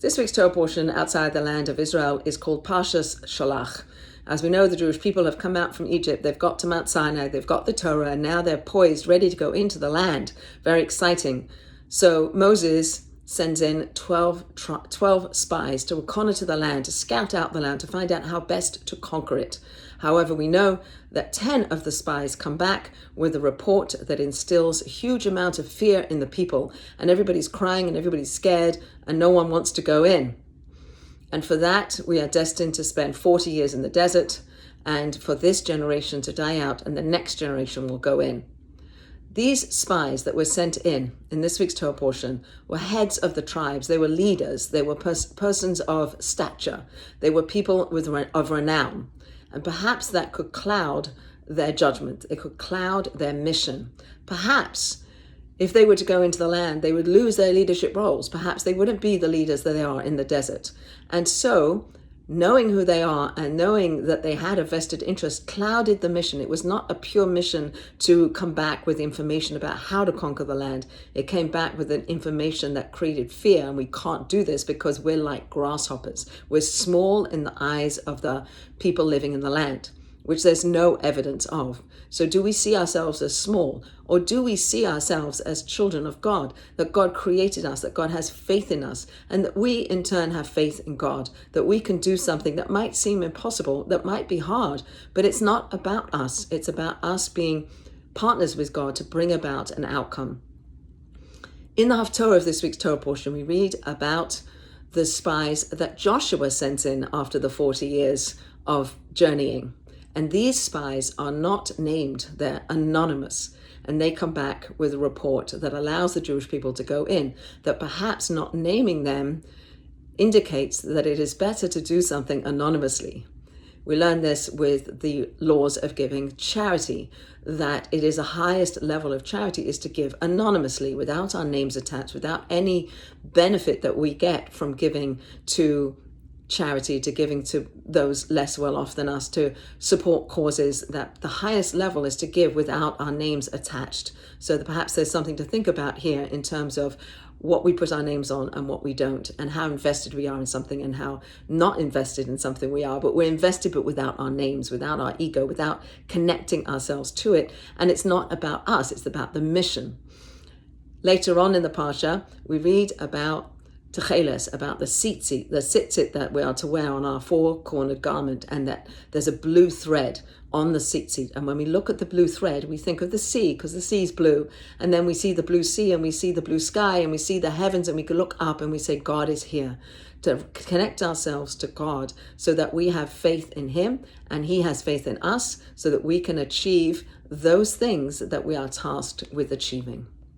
This week's Torah portion outside the land of Israel is called Parashat Shelach. As we know, the Jewish people have come out from Egypt, they've got to Mount Sinai, they've got the Torah, and now they're poised, ready to go into the land. Very exciting. So Moses sends in 12 spies to reconnoiter the land, to scout out the land, to find out how best to conquer it. However, we know that 10 of the spies come back with a report that instills a huge amount of fear in the people, and everybody's crying and everybody's scared and no one wants to go in. And for that, we are destined to spend 40 years in the desert, and for this generation to die out and the next generation will go in. These spies that were sent in this week's Torah portion were heads of the tribes. They were leaders. They were persons of stature. They were people of renown. And perhaps that could cloud their judgment. It could cloud their mission. Perhaps if they were to go into the land, they would lose their leadership roles. Perhaps they wouldn't be the leaders that they are in the desert. And so, knowing who they are and knowing that they had a vested interest clouded the mission. It was not a pure mission to come back with information about how to conquer the land. It came back with an information that created fear, and we can't do this because we're like grasshoppers. We're small in the eyes of the people living in the land, which there's no evidence of. So do we see ourselves as small, or do we see ourselves as children of God, that God created us, that God has faith in us, and that we in turn have faith in God, that we can do something that might seem impossible, that might be hard, but it's not about us. It's about us being partners with God to bring about an outcome. In the Haftorah of this week's Torah portion, we read about the spies that Joshua sent in after the 40 years of journeying. And these spies are not named, they're anonymous. And they come back with a report that allows the Jewish people to go in, that perhaps not naming them indicates that it is better to do something anonymously. We learn this with the laws of giving charity, that it is the highest level of charity is to give anonymously, without our names attached, without any benefit that we get from giving to charity, to giving to those less well off than us, to support causes. That the highest level is to give without our names attached. So that perhaps there's something to think about here in terms of what we put our names on and what we don't, and how invested we are in something and how not invested in something we are. But we're invested, but without our names, without our ego, without connecting ourselves to it. And it's not about us, it's about the mission. Later on in the Parsha, we read about Techeles, about the tzitzit that we are to wear on our four-cornered garment, and that there's a blue thread on the tzitzit. And when we look at the blue thread, we think of the sea, because the sea is blue. And then we see the blue sea, and we see the blue sky, and we see the heavens, and we can look up and we say, God is here. To connect ourselves to God so that we have faith in Him and He has faith in us, so that we can achieve those things that we are tasked with achieving.